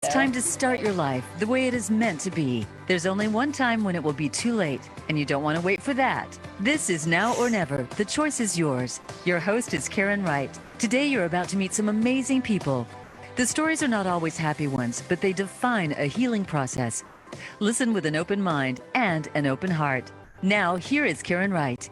time to start your life the way it is meant to be. There's only one time when it will be too late, and you don't want to wait for that. This is Now or Never. The choice is yours. Your host is Karen Wright. Today, you're about to meet some amazing people. The stories are not always happy ones, but they define a healing process. Listen with an open mind and an open heart. Now, here is Karen Wright.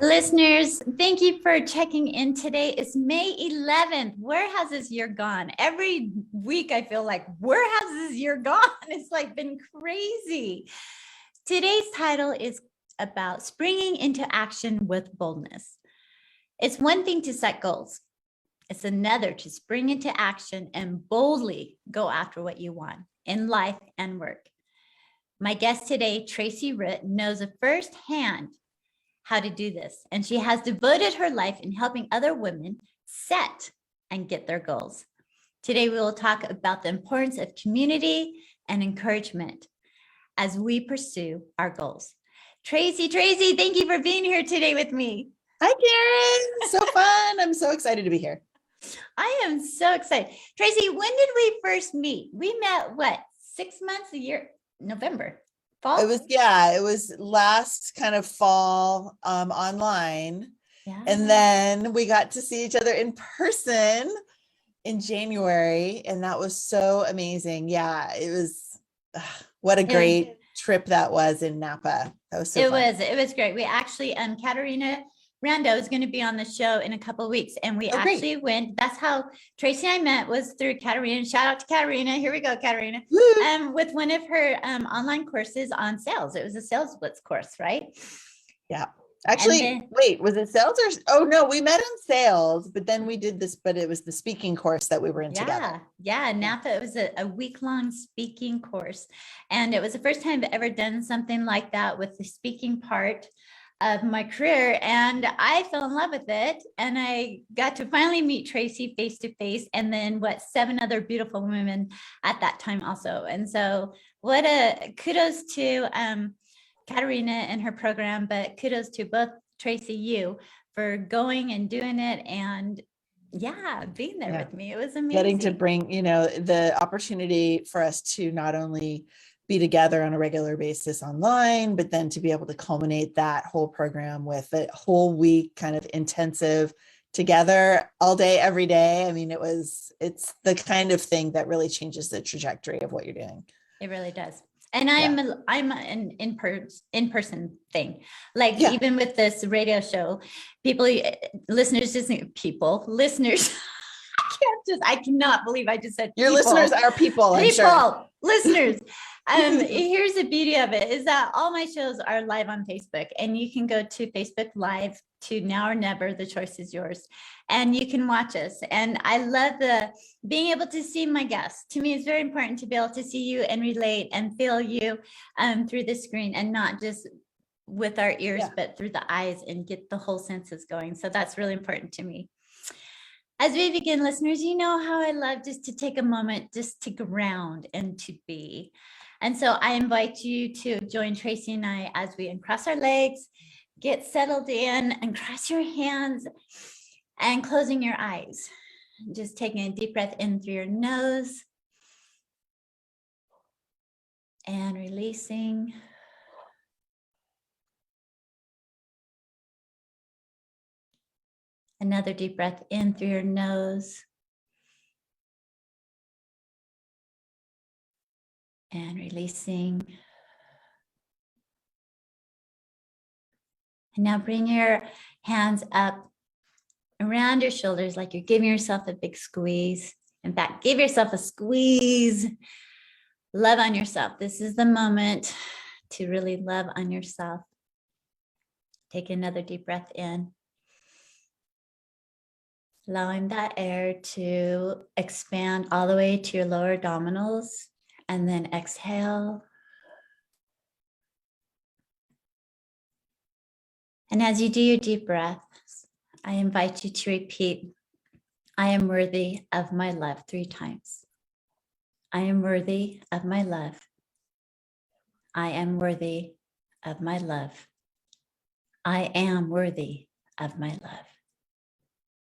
Listeners, thank you for checking in. Today is May 11th. Where has this year gone? Every week I feel like, where has this year gone? It's like been crazy. Today's title is about springing into action with boldness. It's one thing to set goals. It's another to spring into action and boldly go after what you want in life and work. My guest today, Tracie Root, knows firsthand how to do this, and she has devoted her life in helping other women set and get their goals. Today, we will talk about the importance of community and encouragement as we pursue our goals. Tracie, thank you for being here today with me. Hi, Karen. So fun. I'm so excited to be here. I am so excited. Tracie, when did we first meet? We met, 6 months, a year, November. Fall? It was last kind of fall online. Yeah. And then we got to see each other in person in January. And that was so amazing. Yeah, it was, what a great trip that was in Napa. That was so fun. It was great. We actually, Katerina Rando is going to be on the show in a couple of weeks. And we actually went, that's how Tracie and I met, was through Katerina. Shout out to Katerina. Here we go, Katerina. With one of her online courses on sales. It was a sales blitz course, right? Yeah. Actually, wait, was it sales or? Oh no, we met in sales, but then we did this, but it was the speaking course that we were in together. Yeah, Napa, it was a week-long speaking course. And it was the first time I've ever done something like that with the speaking part of my career, and I fell in love with it, and I got to finally meet Tracie face to face, and then 7 other beautiful women at that time also. And so what a kudos to Katerina and her program, but kudos to both Tracie, you, for going and doing it, and being there with me. It was amazing. Getting to bring, the opportunity for us to not only be together on a regular basis online, but then to be able to culminate that whole program with a whole week kind of intensive together all day, every day. I mean, it's the kind of thing that really changes the trajectory of what you're doing. It really does. And I'm an in-person thing. Even with this radio show, listeners, I cannot believe I just said your people. Listeners are people, I'm sure. Listeners. Here's the beauty of it is that all my shows are live on Facebook, and you can go to Facebook Live to Now or Never. The choice is yours, and you can watch us. And I love being able to see my guests. To me, it's very important to be able to see you and relate and feel you through the screen, and not just with our ears, but through the eyes, and get the whole senses going. So that's really important to me. As we begin, listeners, you know how I love just to take a moment just to ground and to be. And so I invite you to join Tracie and I as we uncross our legs, get settled in, and cross your hands and closing your eyes. Just taking a deep breath in through your nose and releasing. Another deep breath in through your nose. And releasing. And now bring your hands up around your shoulders like you're giving yourself a big squeeze. In fact, give yourself a squeeze. Love on yourself. This is the moment to really love on yourself. Take another deep breath in. Allowing that air to expand all the way to your lower abdominals, and then exhale. And as you do your deep breaths, I invite you to repeat, I am worthy of my love 3 times. I am worthy of my love. I am worthy of my love. I am worthy of my love.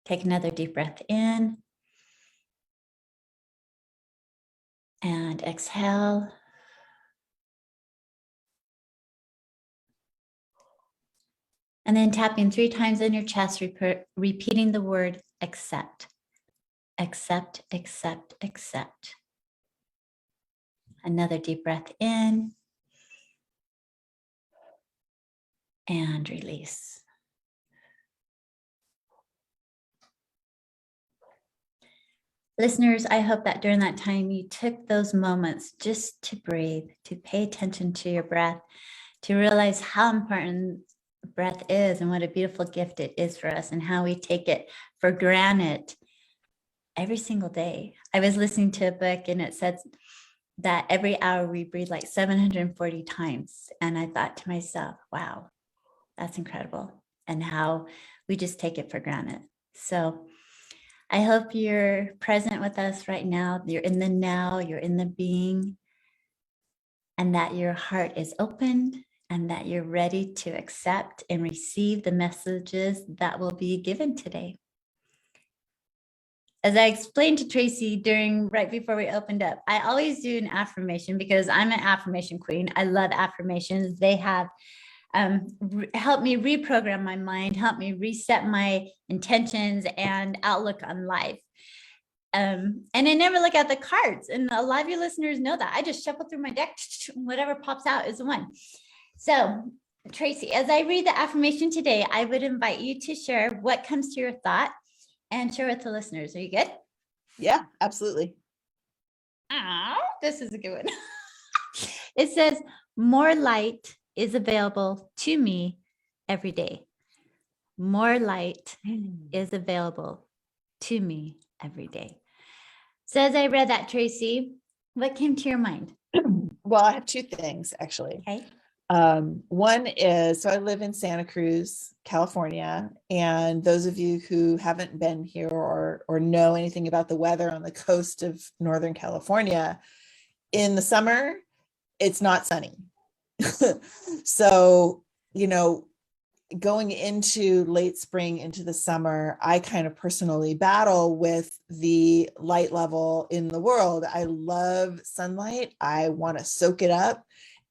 Take another deep breath in. And exhale. And then tapping 3 times in your chest, repeating the word accept. Accept, accept, accept. Another deep breath in and release. Listeners, I hope that during that time you took those moments just to breathe, to pay attention to your breath, to realize how important breath is and what a beautiful gift it is for us and how we take it for granted every single day. I was listening to a book and it says that every hour we breathe like 740 times. And I thought to myself, wow, that's incredible. And how we just take it for granted. So I hope you're present with us right now. You're in the now, you're in the being, and that your heart is opened and that you're ready to accept and receive the messages that will be given today. As I explained to Tracie right before we opened up, I always do an affirmation because I'm an affirmation queen. I love affirmations. They have helped me reprogram my mind, helped me reset my intentions and outlook on life. And I never look at the cards. And a lot of you listeners know that. I just shuffle through my deck, whatever pops out is the one. So Tracie, as I read the affirmation today, I would invite you to share what comes to your thought and share with the listeners. Are you good? Yeah, absolutely. This is a good one. It says, more light is available to me every day. More light is available to me every day. So as I read that, Tracie, what came to your mind? Well, I have 2 things actually. Okay. One is, so I live in Santa Cruz, California, and those of you who haven't been here or know anything about the weather on the coast of Northern California, in the summer, it's not sunny. So, going into late spring into the summer, I kind of personally battle with the light level in the world. I love sunlight. I want to soak it up.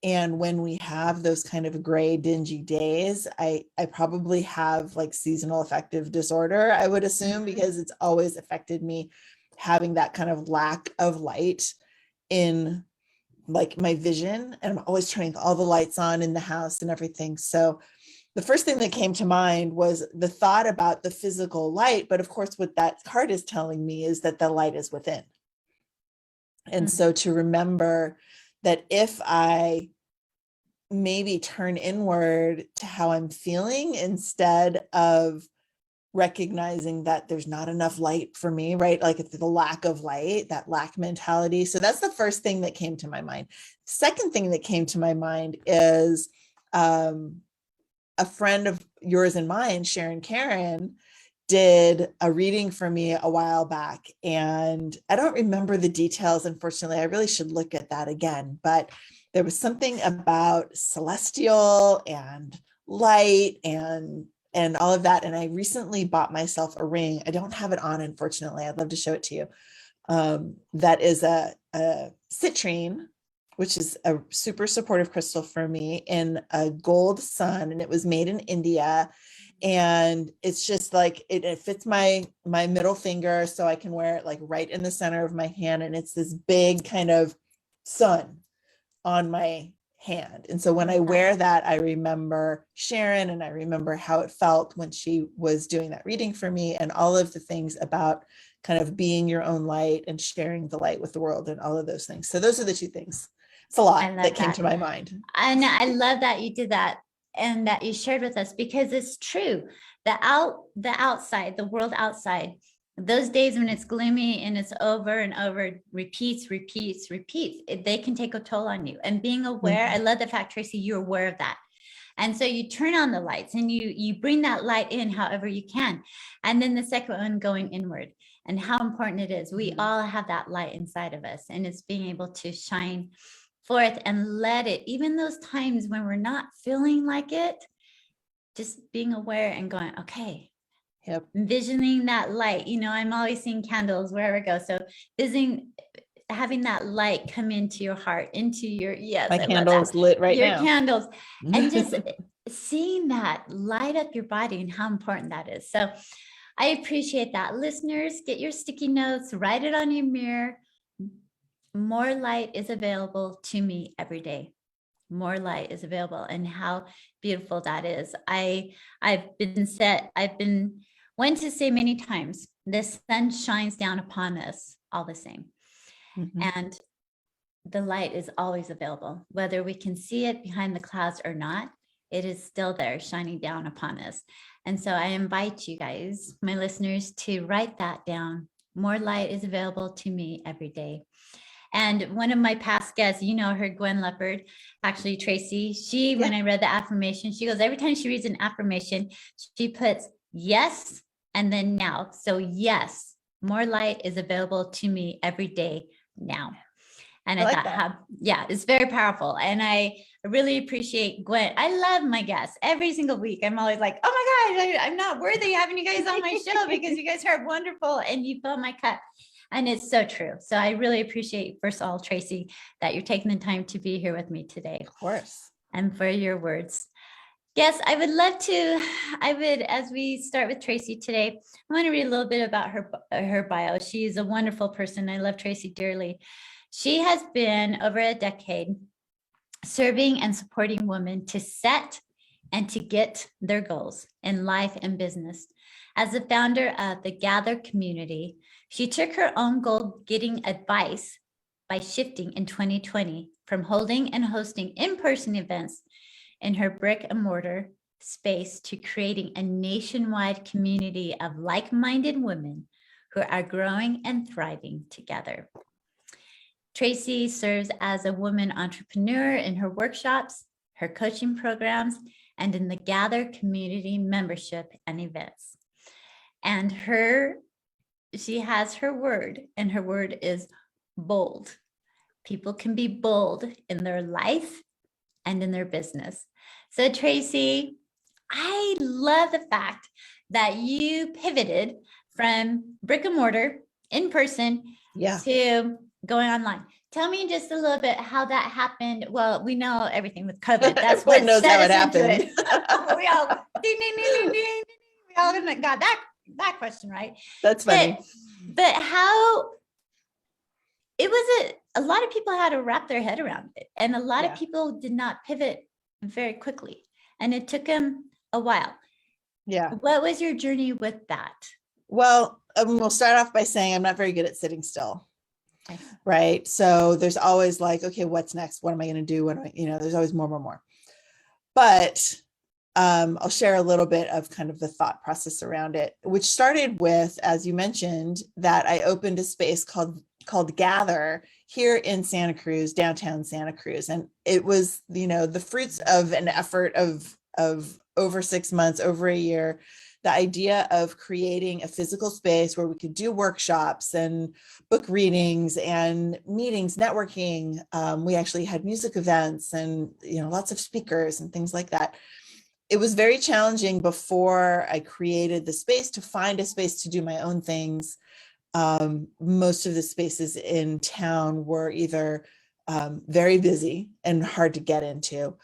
And when we have those kind of gray, dingy days, I probably have like seasonal affective disorder, I would assume, because it's always affected me having that kind of lack of light in like my vision. And I'm always turning all the lights on in the house and everything. So the first thing that came to mind was the thought about the physical light. But of course, what that card is telling me is that the light is within. And so to remember that if I maybe turn inward to how I'm feeling instead of recognizing that there's not enough light for me, right? Like it's the lack of light, that lack mentality. So that's the first thing that came to my mind. Second thing that came to my mind is a friend of yours and mine, Sharon Karen, did a reading for me a while back. And I don't remember the details, unfortunately. I really should look at that again. But there was something about celestial and light and all of that. And I recently bought myself a ring. I don't have it on, unfortunately. I'd love to show it to you. That is a citrine, which is a super supportive crystal for me, in a gold sun, and it was made in India. And it's just like, it fits my middle finger, so I can wear it like right in the center of my hand. And it's this big kind of sun on my hand. And so when I wear that, I remember Sharon, and I remember how it felt when she was doing that reading for me, and all of the things about kind of being your own light and sharing the light with the world and all of those things. So those are the 2 things. It's a lot that came to my mind. And I love that you did that and that you shared with us, because it's true. The outside, the world outside, those days when it's gloomy and it's over and over, repeats, they can take a toll on you. And being aware, I love the fact, Tracie, you're aware of that. And so you turn on the lights and you bring that light in however you can. And then the second one, going inward, and how important it is. We all have that light inside of us, and it's being able to shine forth and let it, even those times when we're not feeling like it, just being aware and going, okay, envisioning that light. I'm always seeing candles wherever I go. So having that light come into your heart, into your, yes, my candle's lit right your now. candles, and just seeing that light up your body and how important that is. So I appreciate that. Listeners, get your sticky notes, write it on your mirror. More light is available to me every day. More light is available, and how beautiful that is. I've been one to say many times, the sun shines down upon us all the same. And the light is always available, whether we can see it behind the clouds or not. It is still there shining down upon us. And so I invite you guys, my listeners, to write that down. More light is available to me every day. And one of my past guests, you know her, Gwen Leopard, actually Tracie, when I read the affirmation, she goes, every time she reads an affirmation, she puts yes and then now. So yes, more light is available to me every day now. And I thought, it's very powerful. And I really appreciate Gwen. I love my guests every single week. I'm always like, oh my gosh, I'm not worthy having you guys on my show because you guys are wonderful and you fill my cup. And it's so true. So I really appreciate, first of all, Tracie, that you're taking the time to be here with me today. Of course. And for your words. Yes, as we start with Tracie today, I want to read a little bit about her bio. She's a wonderful person. I love Tracie dearly. She has been over a decade serving and supporting women to set and to get their goals in life and business. As the founder of the Gather community, she took her own goal-getting advice by shifting in 2020 from holding and hosting in-person events in her brick and mortar space to creating a nationwide community of like-minded women who are growing and thriving together. Tracie serves as a woman entrepreneur in her workshops, her coaching programs, and in the Gather community membership and events. And she has her word, and her word is bold. People can be bold in their life and in their business. So Tracie, I love the fact that you pivoted from brick and mortar in person to going online. Tell me just a little bit how that happened. Well, we know everything with COVID. That's what knows how it happened. We all ding, ding, ding, ding, ding. We all got that question right. That's funny. But how it was a lot of people had to wrap their head around it, and a lot of people did not pivot very quickly, and it took them a while. Yeah. What was your journey with that? Well, we'll start off by saying I'm not very good at sitting still. Okay. Right. So there's always like, okay, what's next? What am I going to do? There's always more. But I'll share a little bit of kind of the thought process around it, which started with, as you mentioned, that I opened a space called Gather here in Santa Cruz, downtown Santa Cruz. And it was, the fruits of an effort of over 6 months, over a year, the idea of creating a physical space where we could do workshops and book readings and meetings, networking. We actually had music events and, lots of speakers and things like that. It was very challenging before I created the space to find a space to do my own things. Most of the spaces in town were either very busy and hard to get into,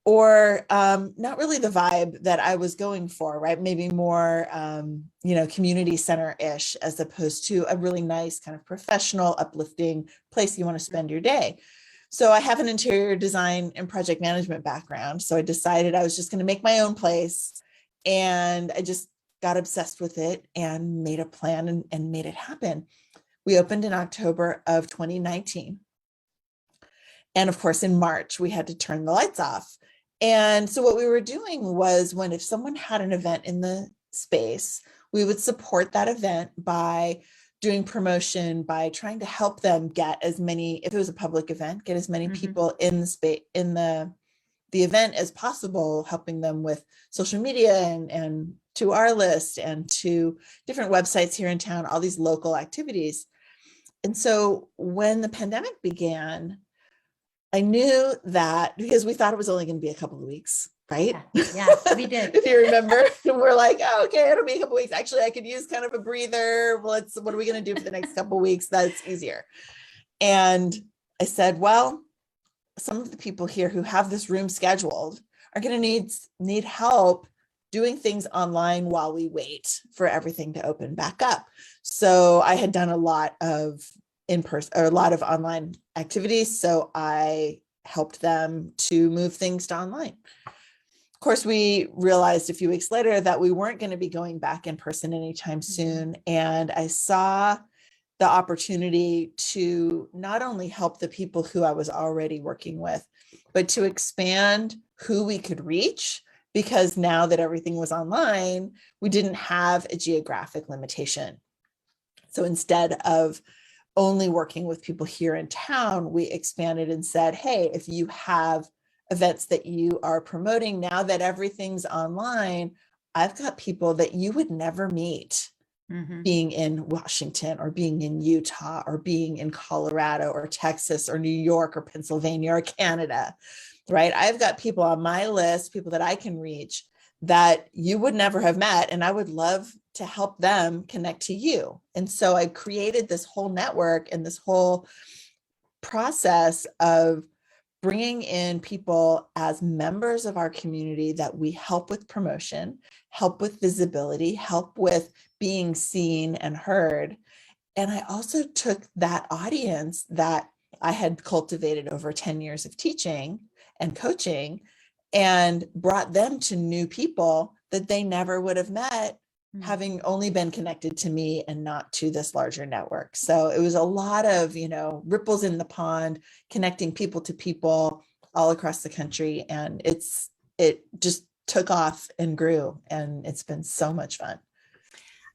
or not really the vibe that I was going for, right? Maybe more, community center-ish, as opposed to a really nice kind of professional, uplifting place you want to spend your day. So I have an interior design and project management background. So I decided I was just going to make my own place, and I just got obsessed with it and made a plan and made it happen. We opened in October of 2019. And of course, in March, we had to turn the lights off. And so what we were doing was, if someone had an event in the space, we would support that event by doing promotion, by trying to help them get as many, if it was a public event, get as many people in the space, in the event as possible, helping them with social media and to our list and to different websites here in town, all these local activities. And so when the pandemic began, I knew that, because we thought it was only going to be a couple of weeks, right? Yeah, we did. If you remember, we're like, oh, okay, it'll be a couple of weeks. Actually, I could use kind of a breather. What are we going to do for the next couple of weeks? That's easier. And I said, well, some of the people here who have this room scheduled are going to need help doing things online while we wait for everything to open back up. So I had done a lot of in-person or a lot of online activities. So I helped them to move things to online. Of course, we realized a few weeks later that we weren't going to be going back in person anytime soon. And I saw the opportunity to not only help the people who I was already working with, but to expand who we could reach, because now that everything was online, we didn't have a geographic limitation. So instead of only working with people here in town, we expanded and said, hey, if you have events that you are promoting now that everything's online, I've got people that you would never meet being in Washington or being in Utah or being in Colorado or Texas or New York or Pennsylvania or Canada, right? I've got people on my list, people that I can reach that you would never have met. And I would love to help them connect to you. And so I created this whole network and this whole process of bringing in people as members of our community that we help with promotion, help with visibility, help with being seen and heard. And I also took that audience that I had cultivated over 10 years of teaching and coaching and brought them to new people that they never would have met having only been connected to me and not to this larger network. So it was a lot of, ripples in the pond, connecting people to people all across the country. And it just took off and grew, and it's been so much fun.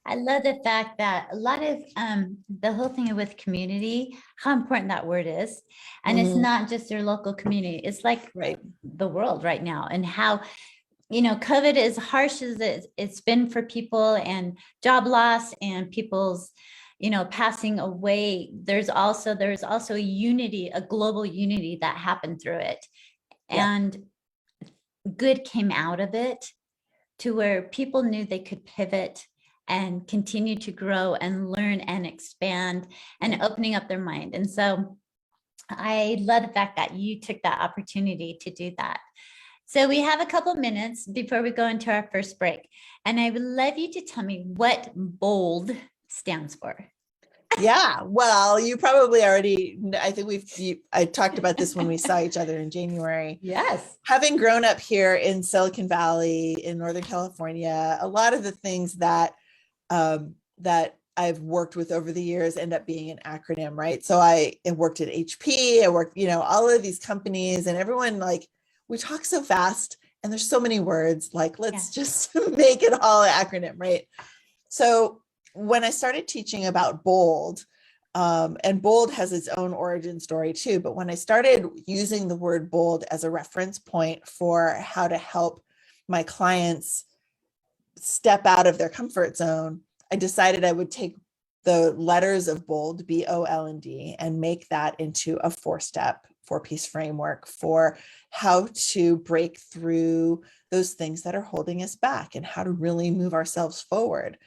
I love the fact that a lot of the whole thing with community, how important that word is. And it's not just your local community. It's like the world right now, and how COVID, as harsh as it's been for people, and job loss and people's, passing away, there's also a unity, a global unity that happened through it. Yeah. And good came out of it, to where people knew they could pivot and continue to grow and learn and expand and opening up their mind. And so I love the fact that you took that opportunity to do that. So we have a couple minutes before we go into our first break. And I would love you to tell me what BOLD stands for. Yeah, well, you probably already, I think I talked about this when we saw each other in January. Yes. Having grown up here in Silicon Valley, in Northern California, a lot of the things that I've worked with over the years end up being an acronym, right? So I worked at HP, I worked, all of these companies, and everyone, we talk so fast and there's so many words, let's just make it all an acronym, right? So when I started teaching about BOLD, and BOLD has its own origin story too, but when I started using the word BOLD as a reference point for how to help my clients step out of their comfort zone, I decided I would take the letters of BOLD, BOLD, and make that into a 4-piece framework for how to break through those things that are holding us back and how to really move ourselves forward.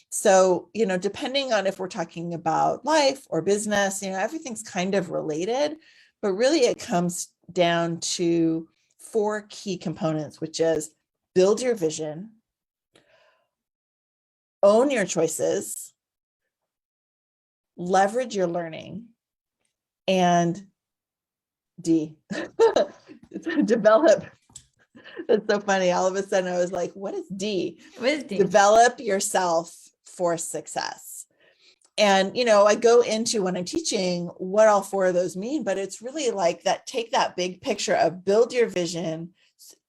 So, depending on if we're talking about life or business, everything's kind of related, but really it comes down to 4 key components, which is build your vision, own your choices, leverage your learning, and develop. That's so funny. All of a sudden I was like, what is D? What is D? Develop yourself for success. And, I go into when I'm teaching what all 4 of those mean, but it's really like that, take that big picture of build your vision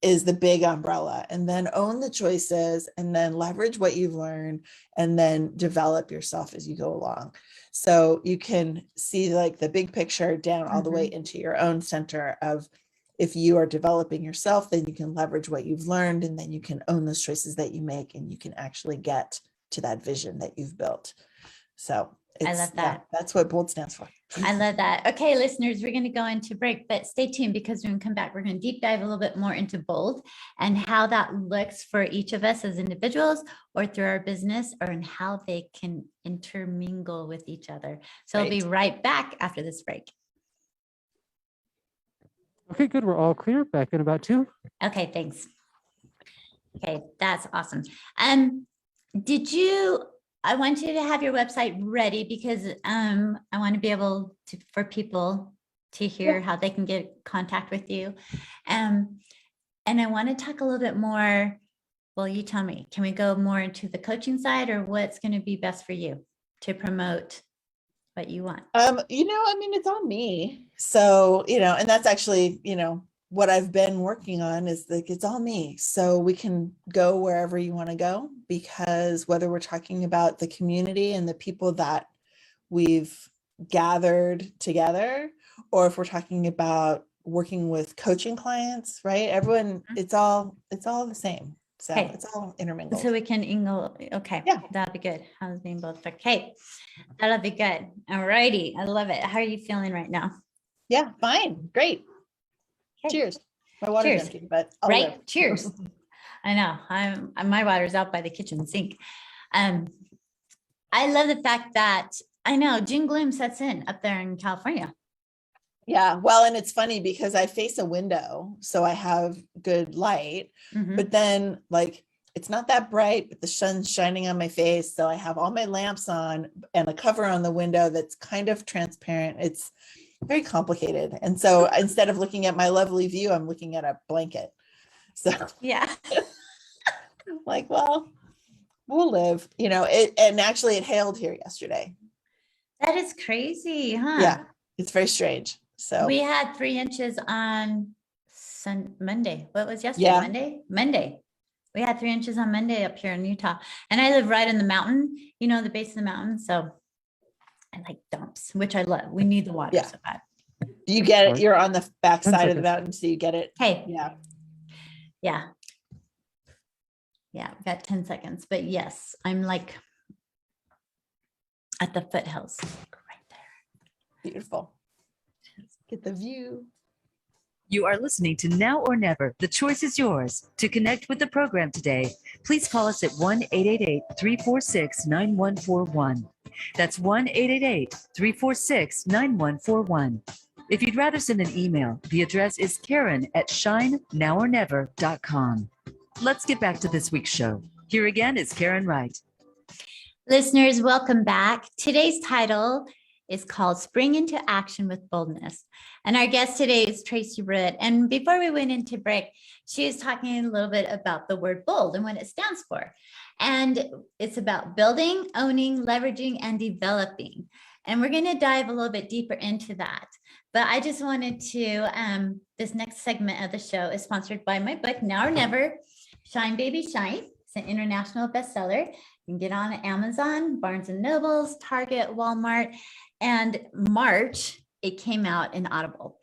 is the big umbrella, and then own the choices, and then leverage what you've learned, and then develop yourself as you go along. So you can see the big picture down all the way into your own center of, if you are developing yourself, then you can leverage what you've learned, and then you can own those choices that you make, and you can actually get to that vision that you've built. So I love that. That's what BOLD stands for. I love that. Okay, listeners, we're going to go into break, but stay tuned because when we come back, we're going to deep dive a little bit more into BOLD and how that looks for each of us as individuals or through our business, or in how they can intermingle with each other. So I'll be right back after this break. Okay, good. We're all clear. Back in about 2. Okay, thanks. Okay, that's awesome. I want you to have your website ready because I want to be able to, for people to hear how they can get in contact with you. And I want to talk a little bit more. Well, you tell me, can we go more into the coaching side, or what's going to be best for you to promote what you want? It's on me. So, and that's actually, what I've been working on is like, it's all me. So we can go wherever you want to go, because whether we're talking about the community and the people that we've gathered together, or if we're talking about working with coaching clients, right? Everyone, it's all the same. So it's all intermingled. So we can okay. Yeah, that'd be good. How's being both? Okay, that'll be good. All righty. I love it. How are you feeling right now? Yeah, fine. Great. Okay. Cheers. My water's empty, but I'll live. Cheers. I know. My water's out by the kitchen sink. I love the fact that I know June gloom sets in up there in California. Yeah. Well, and it's funny because I face a window, so I have good light, but then it's not that bright, but the sun's shining on my face. So I have all my lamps on and a cover on the window that's kind of transparent. It's very complicated. And so instead of looking at my lovely view, I'm looking at a blanket. So yeah, well, we'll live, and actually it hailed here yesterday. That is crazy, huh? Yeah, it's very strange. So we had 3 inches on Monday. What was yesterday? Yeah. Monday. We had 3 inches on Monday up here in Utah. And I live right in the mountain, the base of the mountain. So I like dumps, which I love. We need the water so bad. You get it. You're on the back side of the mountain, so you get it. Hey. Yeah. Yeah. Yeah. We've got 10 seconds. But yes, I'm at the foothills. Right there. Beautiful. Get the view. You are listening to Now or Never. The choice is yours. To connect with the program today, please call us at 1-888-346-9141. That's 1-888-346-9141. If you'd rather send an email, the address is Karen@shinenowornever.com. Let's get back to this week's show. Here again is Karen Wright. Listeners, welcome back. Today's title is called Spring into Action with Boldness. And our guest today is Tracie Root. And before we went into break, she was talking a little bit about the word bold and what it stands for. And it's about building, owning, leveraging, and developing. And we're going to dive a little bit deeper into that. But I just wanted to, this next segment of the show is sponsored by my book, Now or Never, Shine Baby Shine. It's an international bestseller. You can get on Amazon, Barnes & Nobles, Target, Walmart. And March, it came out in Audible.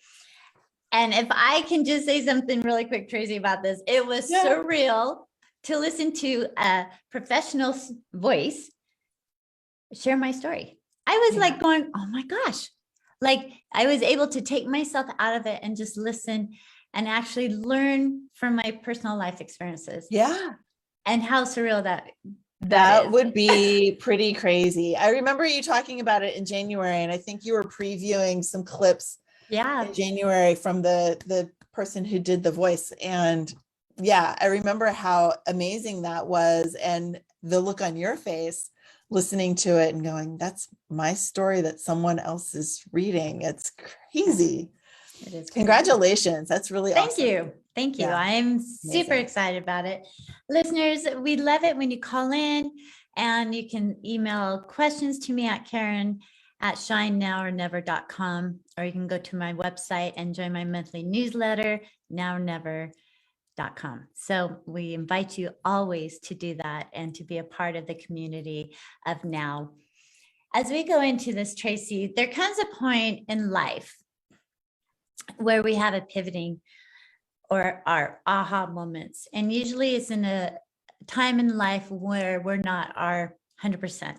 And if I can just say something really quick, Tracie, about this, it was surreal to listen to a professional voice share my story. I was going, oh my gosh. I was able to take myself out of it and just listen and actually learn from my personal life experiences. Yeah. And how surreal that would be pretty crazy. I remember you talking about it in January, and I think you were previewing some clips in January from the person who did the voice. And I remember how amazing that was, and the look on your face listening to it and going, that's my story that someone else is reading. It's crazy. It is. Congratulations. That's really awesome. Thank you. I'm super excited about it. Listeners, we love it when you call in, and you can email questions to me at Karen@shinenowornever.com, or you can go to my website and join my monthly newsletter, nowornever.com. So we invite you always to do that and to be a part of the community of Now. As we go into this, Tracie, there comes a point in life where we have a pivoting or our aha moments. And usually it's in a time in life where we're not our 100%.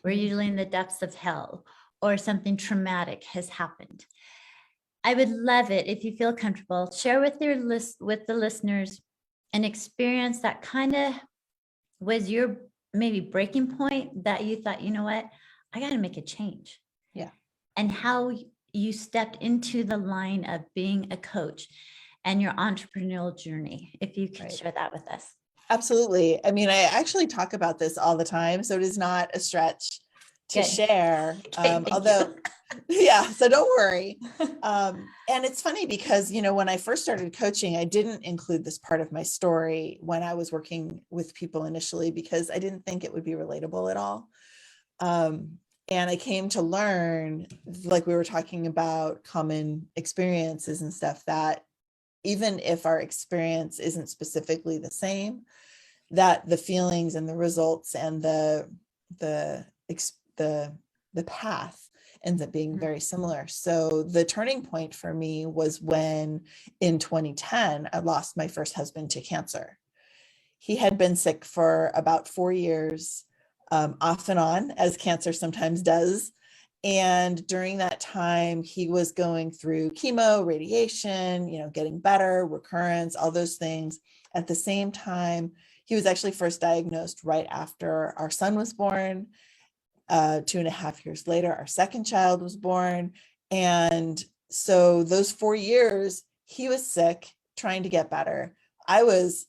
We're usually in the depths of hell, or something traumatic has happened. I would love it if you feel comfortable, share with with the listeners an experience that kind of was your maybe breaking point, that you thought, you know what, I got to make a change. Yeah. And how you stepped into the line of being a coach and your entrepreneurial journey. If you could share that with us. Absolutely. I mean, I actually talk about this all the time, so it is not a stretch to Good. share. Okay, Although, yeah, so don't worry. And it's funny because, when I first started coaching, I didn't include this part of my story when I was working with people initially, because I didn't think it would be relatable at all. And I came to learn, like we were talking about common experiences and stuff, that even if our experience isn't specifically the same, that the feelings and the results and the path ends up being very similar. So the turning point for me was when in 2010, I lost my first husband to cancer. He had been sick for about 4 years, off and on, as cancer sometimes does. And during that time, he was going through chemo, radiation, getting better, recurrence, all those things. At the same time, he was actually first diagnosed right after our son was born. 2.5 years later, our second child was born. And so those 4 years, he was sick, trying to get better. I was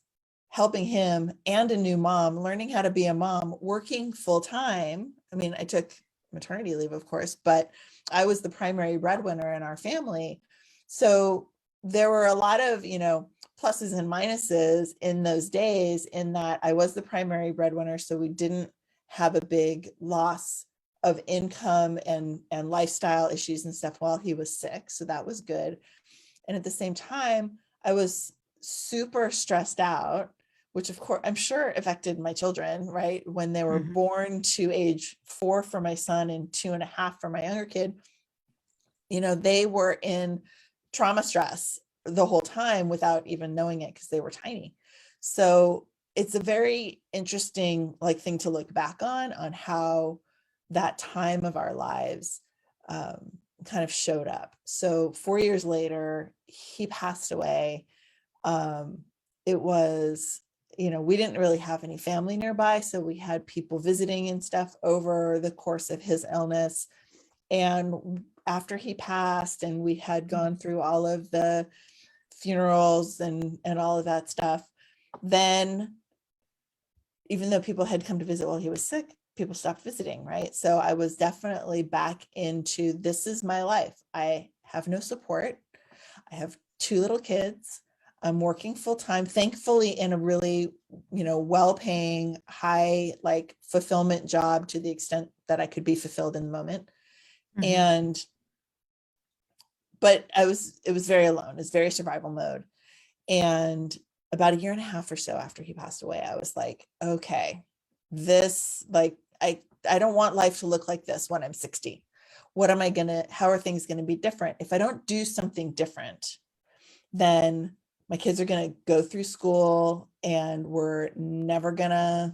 helping him and a new mom, learning how to be a mom, working full time. I mean, I took maternity leave, of course, but I was the primary breadwinner in our family. So there were a lot of, pluses and minuses in those days, in that I was the primary breadwinner. So we didn't have a big loss of income and lifestyle issues and stuff while he was sick. So that was good. And at the same time, I was super stressed out, which of course I'm sure affected my children, right? When they were born to age 4 for my son and 2.5 for my younger kid, they were in trauma stress the whole time without even knowing it, because they were tiny. So it's a very interesting thing to look back on how that time of our lives kind of showed up. So 4 years later, he passed away. It was, we didn't really have any family nearby, so we had people visiting and stuff over the course of his illness. And after he passed, and we had gone through all of the funerals and all of that stuff, then even though people had come to visit while he was sick, people stopped visiting, right? So I was definitely back into, this is my life. I have no support. I have 2 little kids. I'm working full time, thankfully in a really, well-paying, high, fulfillment job, to the extent that I could be fulfilled in the moment. But it was very alone. It's very survival mode. And about 1.5 years or so after he passed away, I was like, okay, this, I don't want life to look like this when I'm 60. How are things going to be different? If I don't do something different, then my kids are going to go through school and we're never going to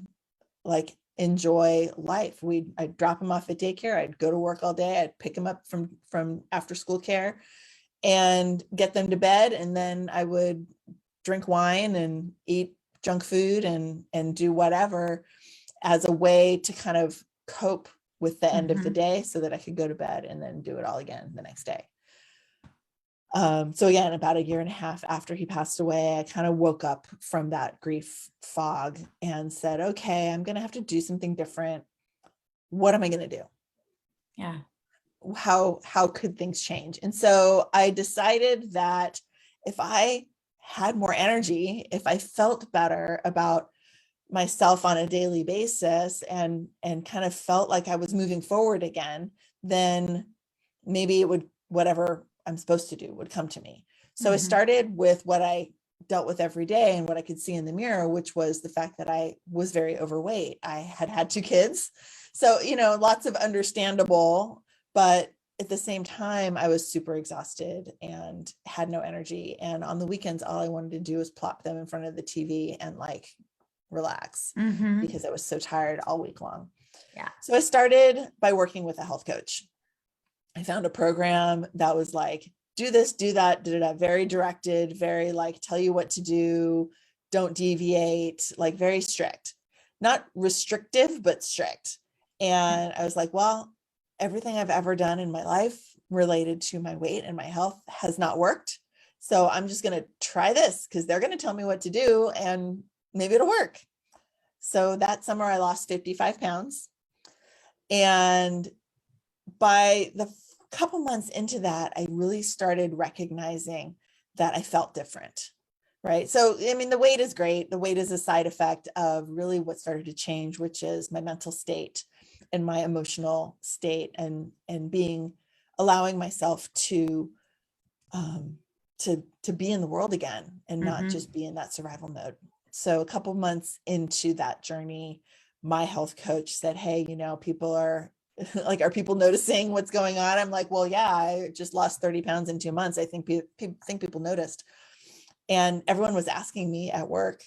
enjoy life. I'd drop them off at daycare. I'd go to work all day. I'd pick them up from after school care and get them to bed. And then I would drink wine and eat junk food and do whatever as a way to kind of cope with the end of the day, so that I could go to bed and then do it all again the next day. So again, about 1.5 years after he passed away, I kind of woke up from that grief fog and said, okay, I'm going to have to do something different. What am I going to do? Yeah. How could things change? And so I decided that if I had more energy, if I felt better about myself on a daily basis and kind of felt like I was moving forward again, then maybe whatever I'm supposed to do would come to me. So I started with what I dealt with every day and what I could see in the mirror, which was the fact that I was very overweight. I had 2 kids. So, lots of understandable, but at the same time, I was super exhausted and had no energy. And on the weekends, all I wanted to do was plop them in front of the TV and relax Mhm. because I was so tired all week long. Yeah. So I started by working with a health coach. I found a program that was like, do this, do that, very directed, very like, tell you what to do, don't deviate, like very strict, not restrictive, but strict. And I was like, well, everything I've ever done in my life related to my weight and my health has not worked. So I'm just going to try this because they're going to tell me what to do and maybe it'll work. So that summer I lost 55 pounds. And by the couple months into that, I really started recognizing that I felt different, right? So, I mean, the weight is great. The weight is a side effect of really what started to change, which is my mental state and my emotional state and allowing myself to be in the world again and not just be in that survival mode. So a couple months into that journey, my health coach said, hey, people are like, are people noticing what's going on? I'm like, well, yeah, I just lost 30 pounds in 2 months. I think people noticed. And everyone was asking me at work,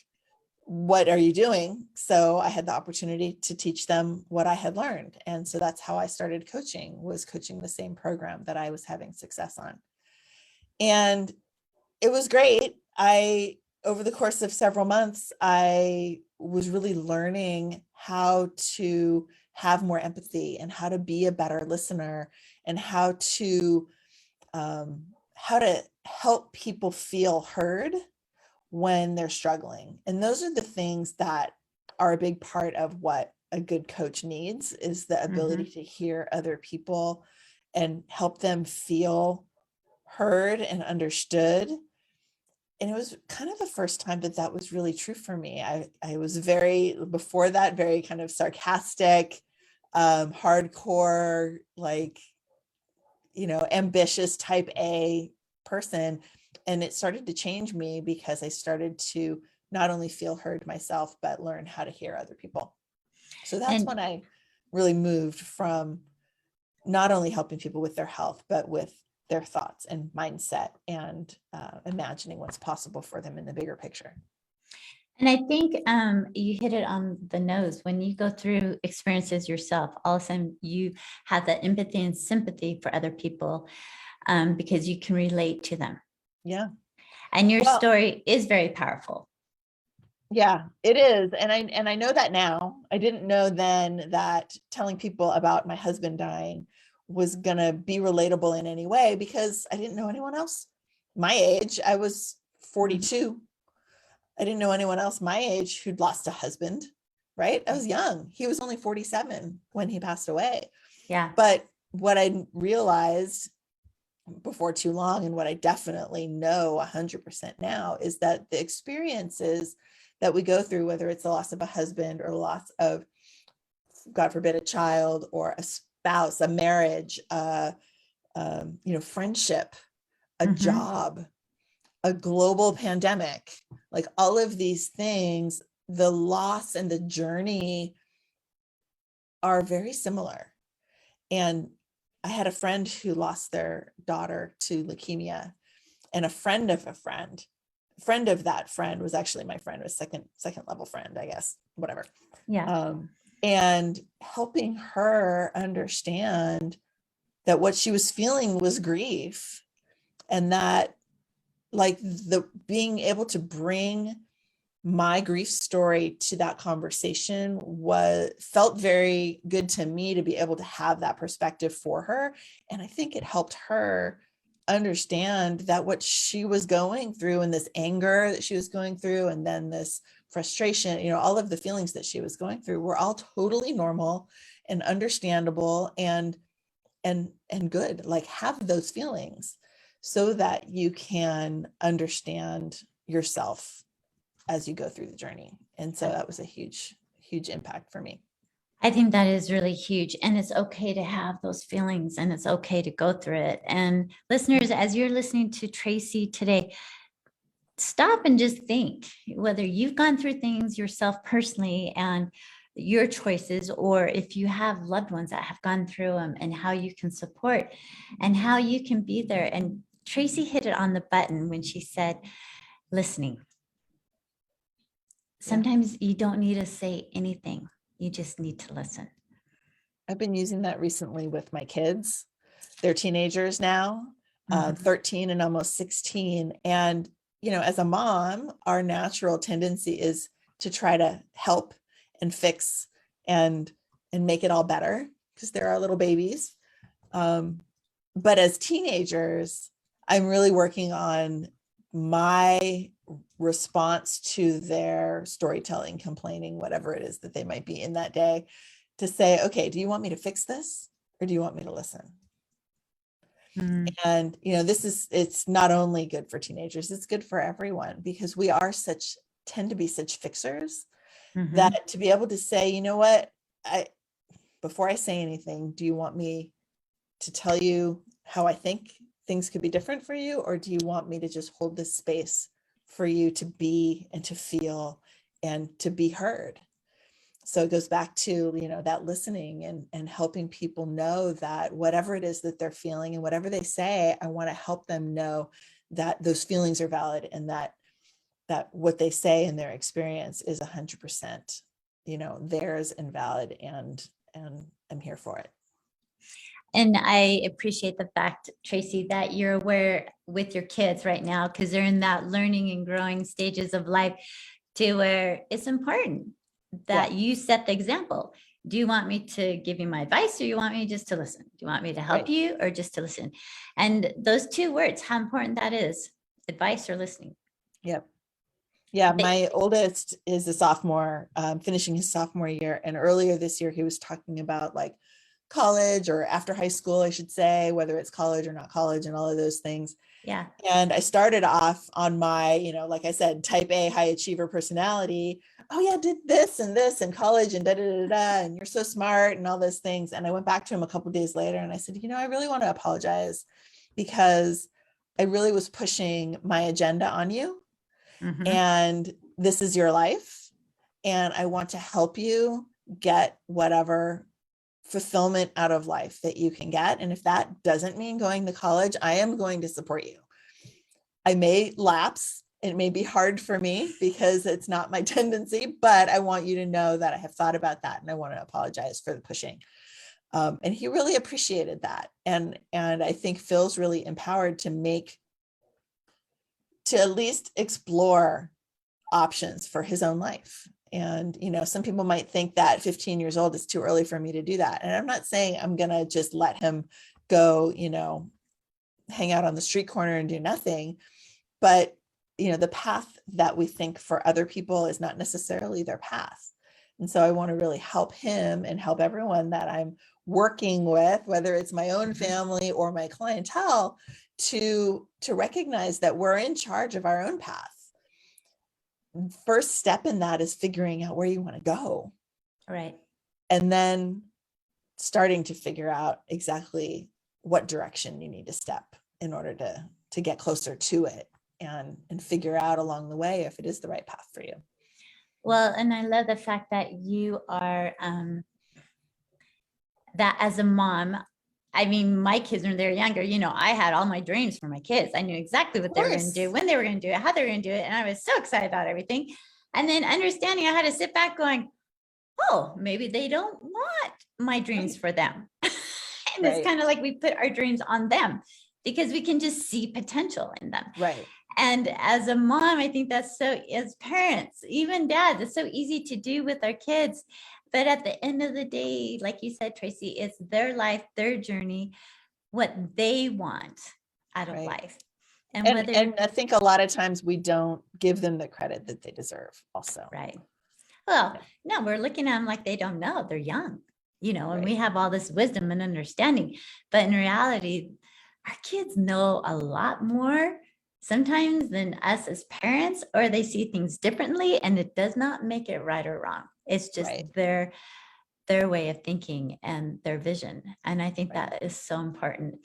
what are you doing? So I had the opportunity to teach them what I had learned. And so that's how I started coaching the same program that I was having success on. And it was great. Over the course of several months, I was really learning how to have more empathy and how to be a better listener and how to help people feel heard when they're struggling. And those are the things that are a big part of what a good coach needs, is the ability to hear other people and help them feel heard and understood. And it was kind of the first time that was really true for me. I was before that, very kind of sarcastic, hardcore, like, ambitious type A person. And it started to change me because I started to not only feel heard myself, but learn how to hear other people. So that's when I really moved from not only helping people with their health, but with their thoughts and mindset and imagining what's possible for them in the bigger picture. And I think you hit it on the nose. When you go through experiences yourself, all of a sudden you have that empathy and sympathy for other people because you can relate to them. Yeah. And your story is very powerful. Yeah, it is. And I know that now. I didn't know then that telling people about my husband dying was going to be relatable in any way because I didn't know anyone else my age. I was 42. I didn't know anyone else my age who'd lost a husband, right? I was young. He was only 47 when he passed away. Yeah. But what I realized before too long, and what I definitely know 100% now, is that the experiences that we go through, whether it's the loss of a husband or loss of, God forbid, a child or a spouse, a marriage, friendship, a job, a global pandemic, like all of these things, the loss and the journey are very similar. And I had a friend who lost their daughter to leukemia, and a friend of that friend was actually my friend, was second level friend, I guess, whatever. Yeah. And helping her understand that what she was feeling was grief, and that like being able to bring my grief story to that conversation felt very good to me, to be able to have that perspective for her. And I think it helped her understand that what she was going through, and this anger that she was going through, and then this frustration, all of the feelings that she was going through were all totally normal and understandable and good. Like, have those feelings so that you can understand yourself as you go through the journey. And so that was a huge, huge impact for me. I think that is really huge. And it's okay to have those feelings, and it's okay to go through it. And listeners, as you're listening to Tracie today, stop and just think whether you've gone through things yourself personally and your choices, or if you have loved ones that have gone through them, and how you can support and how you can be there. And Tracie hit it on the button when she said listening. sometimes you don't need to say anything. You just need to listen. I've been using that recently with my kids. They're teenagers now, 13 and almost 16. And, as a mom, our natural tendency is to try to help and fix and make it all better because they're our little babies. But as teenagers, I'm really working on my response to their storytelling, complaining, whatever it is that they might be in that day, to say, okay, do you want me to fix this or do you want me to listen? And, it's not only good for teenagers, it's good for everyone because we tend to be such fixers that to be able to say, you know what, before I say anything, do you want me to tell you how I think things could be different for you? Or do you want me to just hold this space for you to be and to feel and to be heard? So it goes back to, that listening and helping people know that whatever it is that they're feeling and whatever they say, I want to help them know that those feelings are valid and that what they say in their experience is 100%, theirs and valid, and I'm here for it. And I appreciate the fact, Tracie, that you're aware with your kids right now, because they're in that learning and growing stages of life to where it's important that you set the example. Do you want me to give you my advice or you want me just to listen? Do you want me to help you or just to listen? And those two words, how important that is, advice or listening. Yep. Yeah, my oldest is a sophomore, finishing his sophomore year. And earlier this year, he was talking about like college or after high school, I should say, whether it's college or not college and all of those things. Yeah. And I started off on my, like I said, type A high achiever personality. Oh yeah, did this in college and da da da da, and you're so smart and all those things. And I went back to him a couple of days later and I said, I really want to apologize because I really was pushing my agenda on you. And this is your life. And I want to help you get whatever fulfillment out of life that you can get. And if that doesn't mean going to college, I am going to support you. I may lapse. It may be hard for me because it's not my tendency, but I want you to know that I have thought about that and I want to apologize for the pushing. And he really appreciated that. And I think Phil's really empowered to at least explore options for his own life. And, some people might think that 15 years old is too early for me to do that. And I'm not saying I'm going to just let him go, hang out on the street corner and do nothing. But, the path that we think for other people is not necessarily their path. And so I want to really help him and help everyone that I'm working with, whether it's my own family or my clientele, to recognize that we're in charge of our own path. First step in that is figuring out where you want to go. Right. And then starting to figure out exactly what direction you need to step in order to get closer to it and figure out along the way if it is the right path for you. Well, and I love the fact that you are, that as a mom, I mean, my kids, when they're younger, I had all my dreams for my kids. I knew exactly what they were going to do, when they were going to do it, how they were going to do it. And I was so excited about everything. And then understanding I had to sit back going, oh, maybe they don't want my dreams for them. And it's kind of like we put our dreams on them because we can just see potential in them. Right. And as a mom, I think that's so, as parents, even dads, it's so easy to do with our kids. But at the end of the day, like you said, Tracie, it's their life, their journey, what they want out of life. And I think a lot of times we don't give them the credit that they deserve also. Right. Well, no, we're looking at them like they don't know. They're young, and we have all this wisdom and understanding. But in reality, our kids know a lot more sometimes than us as parents, or they see things differently, and it does not make it right or wrong. It's just their way of thinking and their vision. And I think that is so important.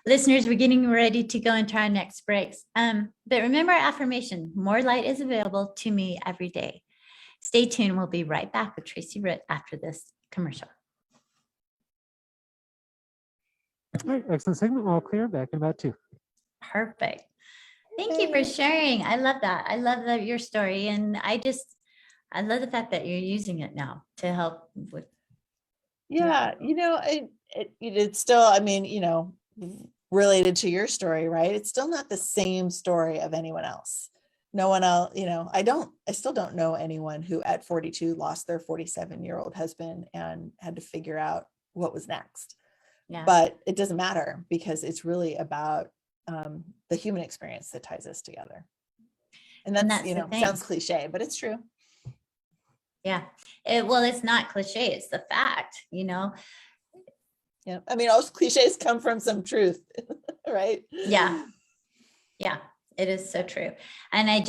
Listeners, we're getting ready to go into our next breaks. But remember our affirmation, more light is available to me every day. Stay tuned. We'll be right back with Tracie Root after this commercial. All right, excellent segment. All clear. Back in about 2. Perfect. Thank you for sharing. I love that. I love your story. And I just I love the fact that you're using it now to help with. Yeah, it's still, I mean, related to your story, right? It's still not the same story of anyone else. No one else, I still don't know anyone who at 42 lost their 47-year-old husband and had to figure out what was next. Yeah. But it doesn't matter because it's really about the human experience that ties us together. And that's the thing. Sounds cliche, but it's true. Yeah. It's not cliche. It's the fact, Yeah. I mean, all cliches come from some truth, right? Yeah. Yeah. It is so true. And I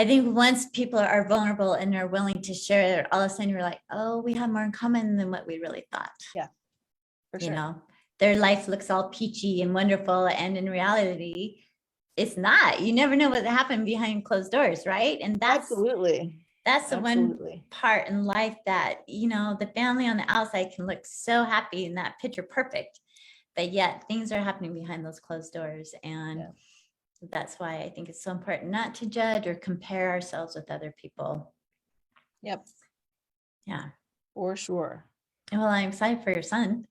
think once people are vulnerable and they're willing to share it, all of a sudden you're like, oh, we have more in common than what we really thought. Yeah. For sure. Their life looks all peachy and wonderful. And in reality, it's not. You never know what happened behind closed doors, right? And that's absolutely the one part in life that, the family on the outside can look so happy in that picture perfect, but yet things are happening behind those closed doors. And that's why I think it's so important not to judge or compare ourselves with other people. Yep. Yeah. For sure. Well, I'm excited for your son.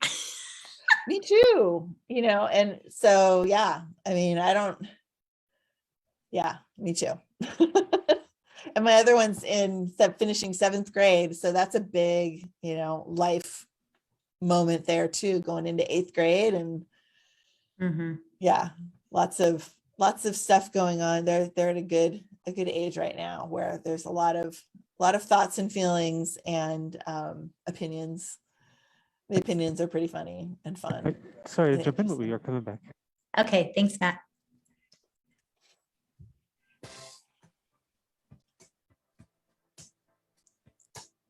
Me too, and so, yeah, I mean, me too. And my other one's finishing 7th grade. So that's a big, life moment there too, going into 8th grade. And yeah, lots of stuff going on. They're at a good age right now where there's a lot of thoughts and feelings and opinions. The opinions are pretty funny and fun. Sorry to jump in, but we are coming back. Okay, thanks, Matt.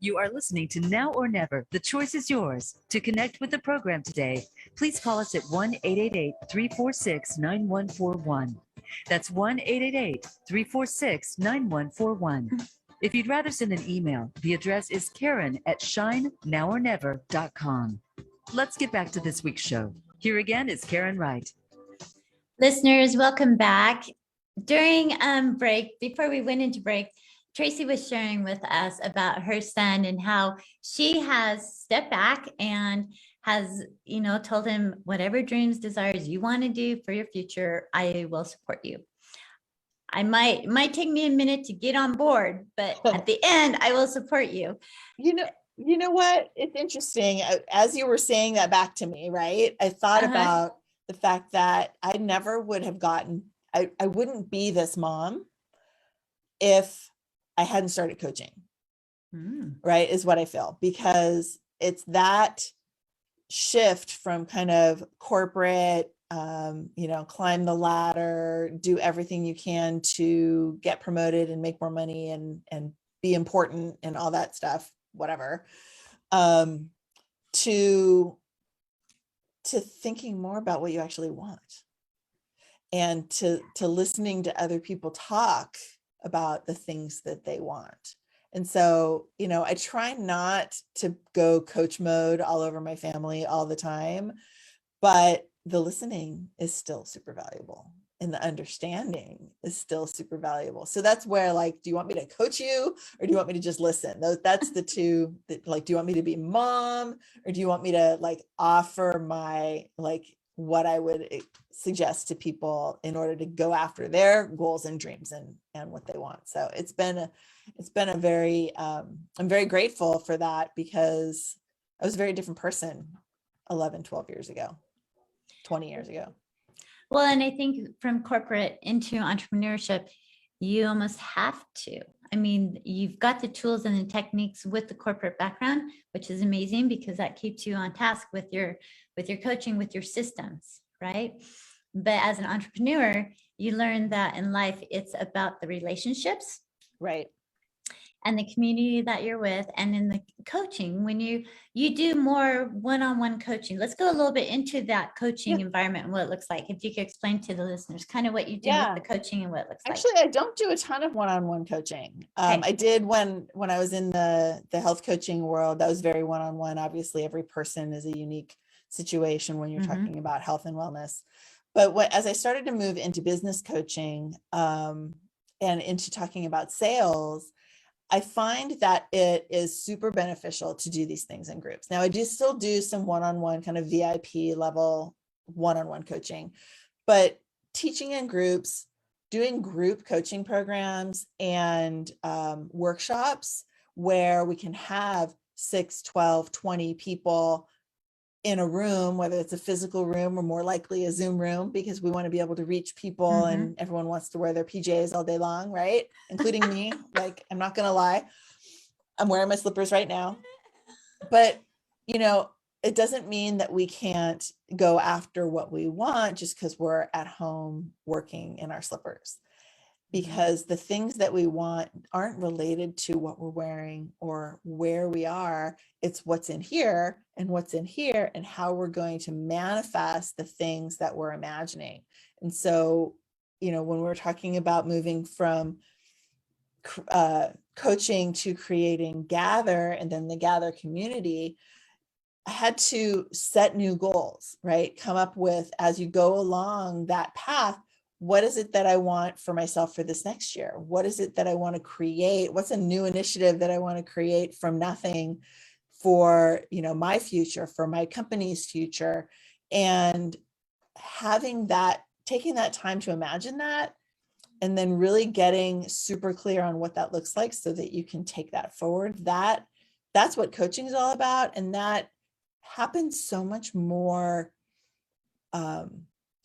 You are listening to Now or Never. The choice is yours. To connect with the program today, please call us at 1-888-346-9141. That's 1-888-346-9141. If you'd rather send an email, the address is Karen@shinenowornever.com. Let's get back to this week's show. Here again is Karen Wright. Listeners, welcome back. During break, before we went into break, Tracie was sharing with us about her son and how she has stepped back and has, told him whatever dreams, desires you want to do for your future, I will support you. It might take me a minute to get on board, but at the end, I will support you. You know what? It's interesting. As you were saying that back to me, right? I thought about the fact that I never would have I wouldn't be this mom if I hadn't started coaching, right? Is what I feel, because it's that shift from kind of corporate, climb the ladder, do everything you can to get promoted and make more money and be important and all that stuff, whatever, to thinking more about what you actually want and to listening to other people talk about the things that they want. And so, I try not to go coach mode all over my family all the time, but the listening is still super valuable and the understanding is still super valuable. So that's where, like, do you want me to coach you or do you want me to just listen? That's the two that, like, do you want me to be mom or do you want me to offer my, what I would suggest to people in order to go after their goals and dreams and what they want. So it's been a very, I'm very grateful for that because I was a very different person 11, 12 years ago, 20 years ago. Well, and I think from corporate into entrepreneurship, you almost have to. I mean, you've got the tools and the techniques with the corporate background, which is amazing because that keeps you on task with your coaching, with your systems, right? But as an entrepreneur, you learn that in life, it's about the relationships, right? And the community that you're with. And in the coaching, when you do more one-on-one coaching, let's go a little bit into that coaching environment and what it looks like. If you could explain to the listeners kind of what you do with the coaching and what it looks Actually, I don't do a ton of one-on-one coaching. I did when I was in the health coaching world. That was very one-on-one. Obviously, every person is a unique situation when you're talking about health and wellness. But as I started to move into business coaching, and into talking about sales, I find that it is super beneficial to do these things in groups. Now, I do still do some one-on-one kind of VIP level one-on-one coaching, but teaching in groups, doing group coaching programs and workshops where we can have 6, 12, 20 people in a room, whether it's a physical room or more likely a Zoom room, because we want to be able to reach people and everyone wants to wear their PJs all day long, right? Including me. Like, I'm not going to lie. I'm wearing my slippers right now. But, you know, it doesn't mean that we can't go after what we want just because we're at home working in our slippers. Because the things that we want aren't related to what we're wearing or where we are. It's what's in here and how we're going to manifest the things that we're imagining. And so, you know, when we're talking about moving from coaching to creating Gather and then the Gather community, I had to set new goals, right? Come up with, as you go along that path, what is it that I want for myself for this next year? What is it that I want to create? What's a new initiative that I want to create from nothing for, you know, my future, for my company's future? And having that, taking that time to imagine that, and then really getting super clear on what that looks like so that you can take that forward. That's what coaching is all about. And that happens so much more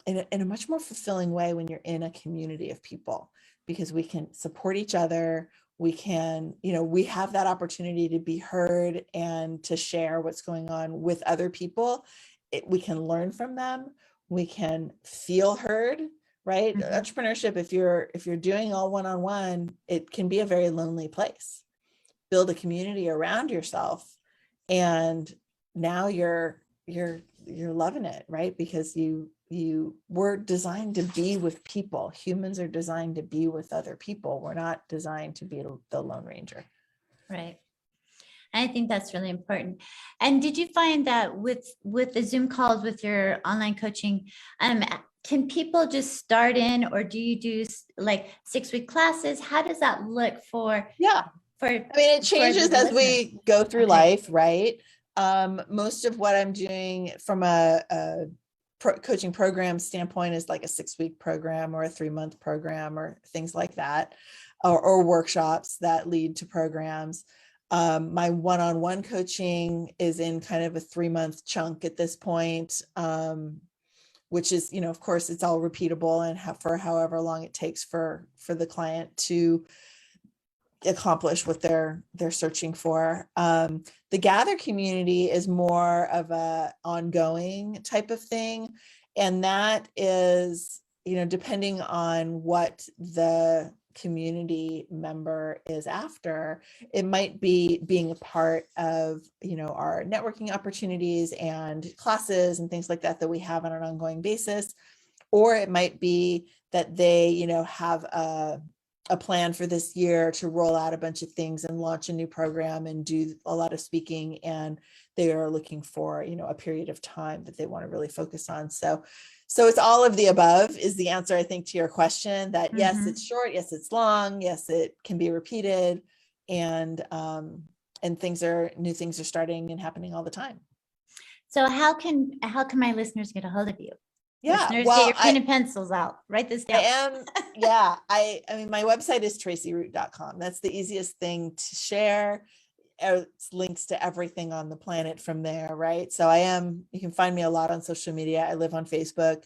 in a much more fulfilling way when you're in a community of people, because we can support each other. We can, you know, we have that opportunity to be heard and to share what's going on with other people. We can learn from them. We can feel heard, right? Entrepreneurship, if you're doing all one-on-one, it can be a very lonely place. Build a community around yourself, and now you're loving it, right? Because we're designed to be with people. Humans are designed to be with other people. We're not designed to be the Lone Ranger. Right. I think that's really important. And did you find that with the Zoom calls with your online coaching, can people just start in, or do you do like 6-week classes? How does that look for? Yeah. I mean, it changes as we go through life, right? Most of what I'm doing from a coaching program standpoint is like a 6-week program or a 3-month program or things like that, or workshops that lead to programs. My one-on-one coaching is in kind of a 3-month chunk at this point, which is, you know, of course, it's all repeatable and for however long it takes for the client to accomplish what they're searching for. The Gather community is more of a ongoing type of thing. And that is, you know, depending on what the community member is after, it might be being a part of, you know, our networking opportunities and classes and things like that we have on an ongoing basis. Or it might be that they, you know, have a plan for this year to roll out a bunch of things and launch a new program and do a lot of speaking. And they are looking for, you know, a period of time that they want to really focus on. So it's all of the above is the answer, I think, to your question, that yes, it's short. Yes, it's long. Yes, it can be repeated. And new things are starting and happening all the time. So how can my listeners get a hold of you? Yeah, listeners, well, get your pen and pencils out. Write this down. I mean, my website is tracieroot.com. That's the easiest thing to share. It's links to everything on the planet from there, right? So you can find me a lot on social media. I live on Facebook,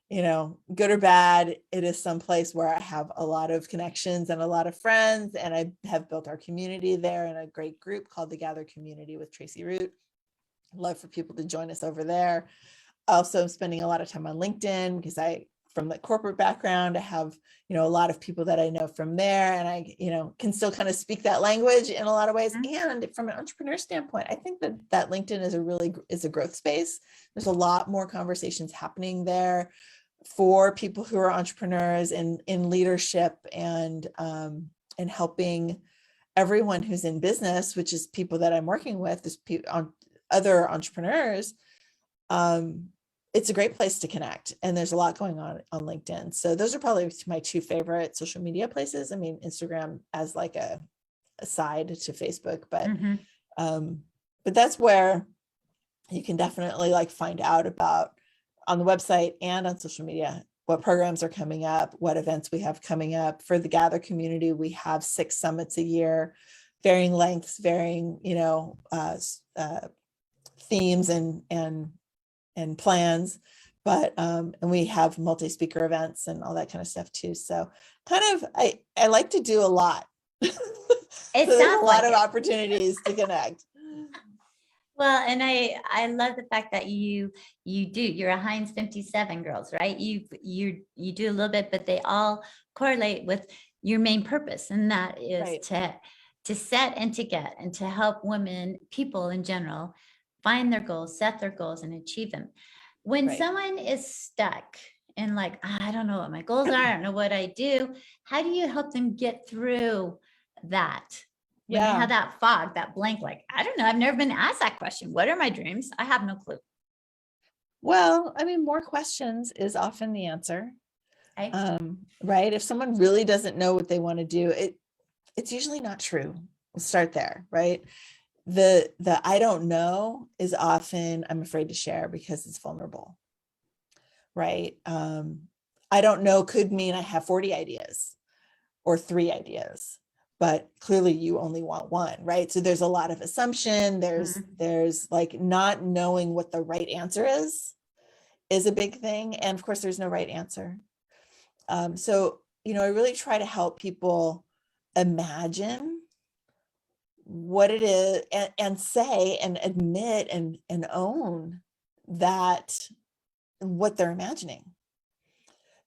you know, good or bad. It is someplace where I have a lot of connections and a lot of friends, and I have built our community there in a great group called the Gather Community with Tracie Root. I'd love for people to join us over there. Also, I'm spending a lot of time on LinkedIn because from the corporate background, I have, you know, a lot of people that I know from there, and I, you know, can still kind of speak that language in a lot of ways. And from an entrepreneur standpoint, I think that LinkedIn is a growth space. There's a lot more conversations happening there for people who are entrepreneurs and in leadership and helping everyone who's in business, which is people that I'm working with, other entrepreneurs, it's a great place to connect, and there's a lot going on LinkedIn. So those are probably my two favorite social media places. I mean, Instagram as like a side to Facebook, but that's where you can definitely like find out about on the website and on social media what programs are coming up, what events we have coming up. For the Gather community, we have 6 summits a year, varying lengths, varying, themes and plans, but and we have multi-speaker events and all that kind of stuff too. So kind of I like to do a lot. It so there's sounds a lot like of it. opportunities to connect. Well, and I love the fact that you're a Heinz 57 girls, right? You do a little bit, but they all correlate with your main purpose, and that is Right. to set and to get and to help women, people in general, find their goals, set their goals, and achieve them. When Right. someone is stuck and like, I don't know what my goals are, I don't know what I do, how do you help them get through that? When they have that fog, that blank, like, I don't know, I've never been asked that question. What are my dreams? I have no clue. Well, I mean, more questions is often the answer. Okay. Right. If someone really doesn't know what they want to do, it's usually not true. We'll start there, right? The I don't know is often I'm afraid to share because it's vulnerable. Right. I don't know could mean I have 40 ideas or 3 ideas, but clearly you only want one, right? So there's a lot of assumption. There's like not knowing what the right answer is a big thing. And of course, there's no right answer. So, I really try to help people imagine what it is and say and admit and own that what they're imagining.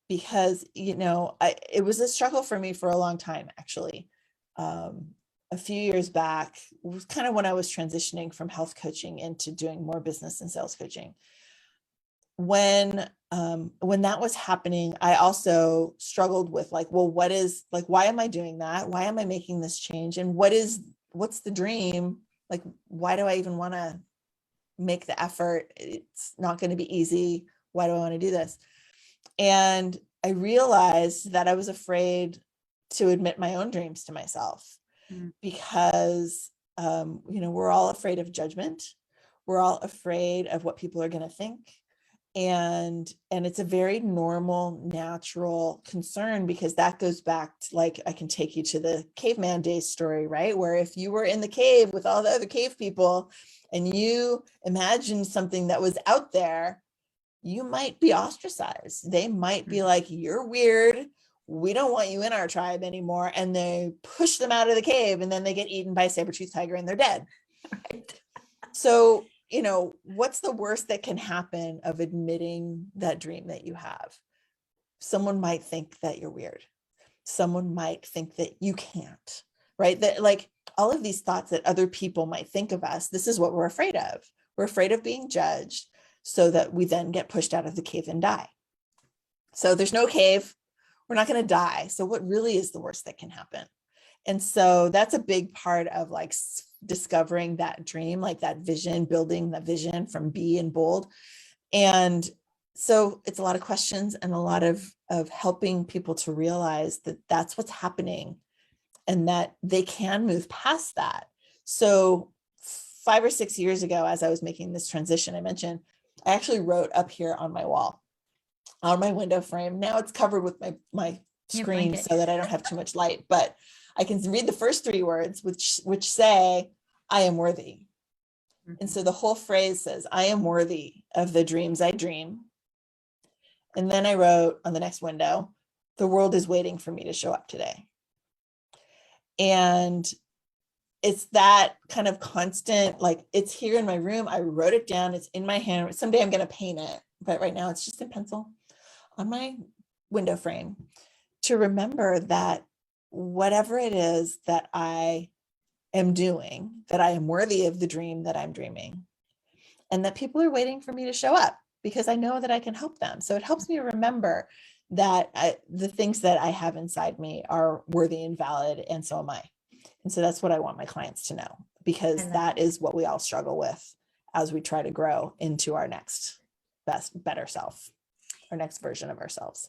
Because, it was a struggle for me for a long time, actually. A few years back, it was kind of when I was transitioning from health coaching into doing more business and sales coaching. When that was happening, I also struggled with like, well, why am I doing that? Why am I making this change? And what's the dream? Like, why do I even want to make the effort? It's not going to be easy. Why do I want to do this? And I realized that I was afraid to admit my own dreams to myself because, we're all afraid of judgment. We're all afraid of what people are going to think. And it's a very normal, natural concern, because that goes back to, like, I can take you to the caveman days story, right? Where if you were in the cave with all the other cave people and you imagined something that was out there, you might be ostracized. They might be like, you're weird. We don't want you in our tribe anymore. And they push them out of the cave, and then they get eaten by a saber-toothed tiger and they're dead. Right. So, what's the worst that can happen of admitting that dream that you have? Someone might think that you're weird. Someone might think that you can't, right? That, like, all of these thoughts that other people might think of us, this is what we're afraid of. We're afraid of being judged, so that we then get pushed out of the cave and die. So there's no cave. We're not going to die. So what really is the worst that can happen? And so that's a big part of like discovering that dream, like that vision, building the vision from B and bold. And so it's a lot of questions and a lot of helping people to realize that that's what's happening and that they can move past that. So 5 or 6 years ago, as I was making this transition, I mentioned, I actually wrote up here on my wall, on my window frame. Now it's covered with my screen so that I don't have too much light, but I can read the first 3 words, which say, I am worthy. And so the whole phrase says, I am worthy of the dreams I dream. And then I wrote on the next window, the world is waiting for me to show up today. And it's that kind of constant, like, it's here in my room. I wrote it down. It's in my hand. Someday I'm going to paint it. But right now it's just in pencil on my window frame to remember that whatever it is that I am doing, that I am worthy of the dream that I'm dreaming, and that people are waiting for me to show up because I know that I can help them. So it helps me remember that the things that I have inside me are worthy and valid, and so am I. And so that's what I want my clients to know, because that is what we all struggle with as we try to grow into our next better self, our next version of ourselves.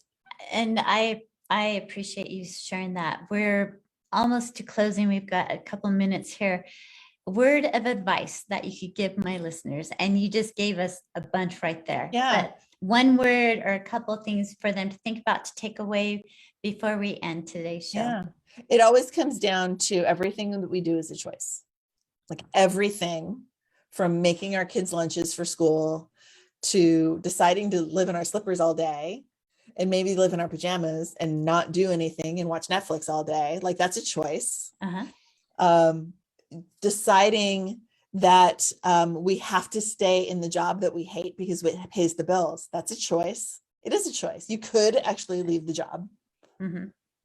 And I appreciate you sharing that. We're almost to closing. We've got a couple minutes here. Word of advice that you could give my listeners, and you just gave us a bunch right there. Yeah. But one word or a couple things for them to think about, to take away before we end today's show. Yeah. It always comes down to everything that we do is a choice. Like everything from making our kids lunches for school to deciding to live in our slippers all day and maybe live in our pajamas and not do anything and watch Netflix all day. Like that's a choice. Deciding that we have to stay in the job that we hate because it pays the bills. That's a choice. It is a choice. You could actually leave the job.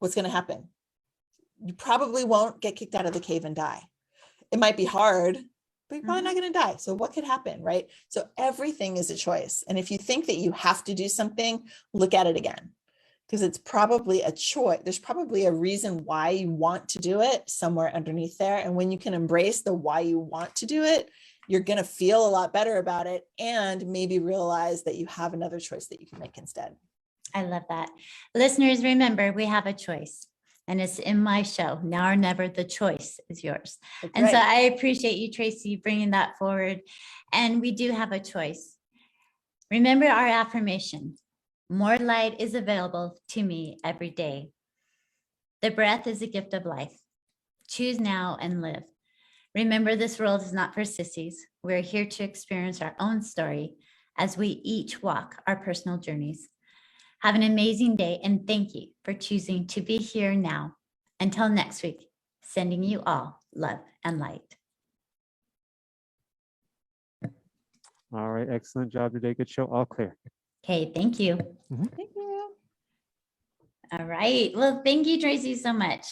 What's going to happen? You probably won't get kicked out of the cave and die. It might be hard, but you're probably not going to die. So what could happen, right? So everything is a choice. And if you think that you have to do something, look at it again, because it's probably a choice. There's probably a reason why you want to do it somewhere underneath there. And when you can embrace the why you want to do it, you're going to feel a lot better about it and maybe realize that you have another choice that you can make instead. I love that. Listeners, remember, we have a choice. And it's in my show, Now or Never, the choice is yours. That's and right. so I appreciate you, Tracie, bringing that forward. And we do have a choice. Remember our affirmation: more light is available to me every day. The breath is a gift of life. Choose now and live. Remember, this world is not for sissies. We're here to experience our own story as we each walk our personal journeys. Have an amazing day, and thank you for choosing to be here now. Until next week, sending you all love and light. All right. Excellent job today. Good show. All clear. Okay, thank you. Thank you. All right. Well, thank you, Tracie, so much.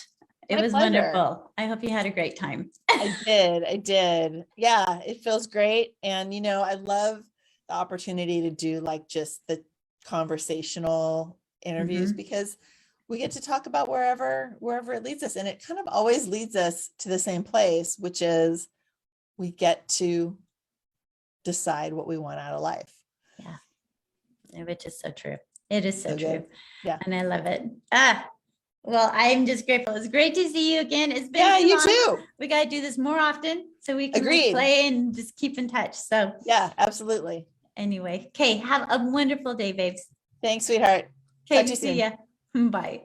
It My was pleasure. wonderful. I hope you had a great time. I did. Yeah, it feels great. And, I love the opportunity to do like just the conversational interviews because we get to talk about wherever it leads us. And it kind of always leads us to the same place, which is we get to decide what we want out of life. Yeah, which is so true. It is so true. Good. Yeah. And I love it. Well, I'm just grateful. It's great to see you again. It's been Yeah, too you long. too. We got to do this more often so we can like, Agreed. play and just keep in touch. So Yeah, absolutely. anyway, okay, have a wonderful day, babes. Thanks, sweetheart. Okay, Talk to you see soon. ya. Bye.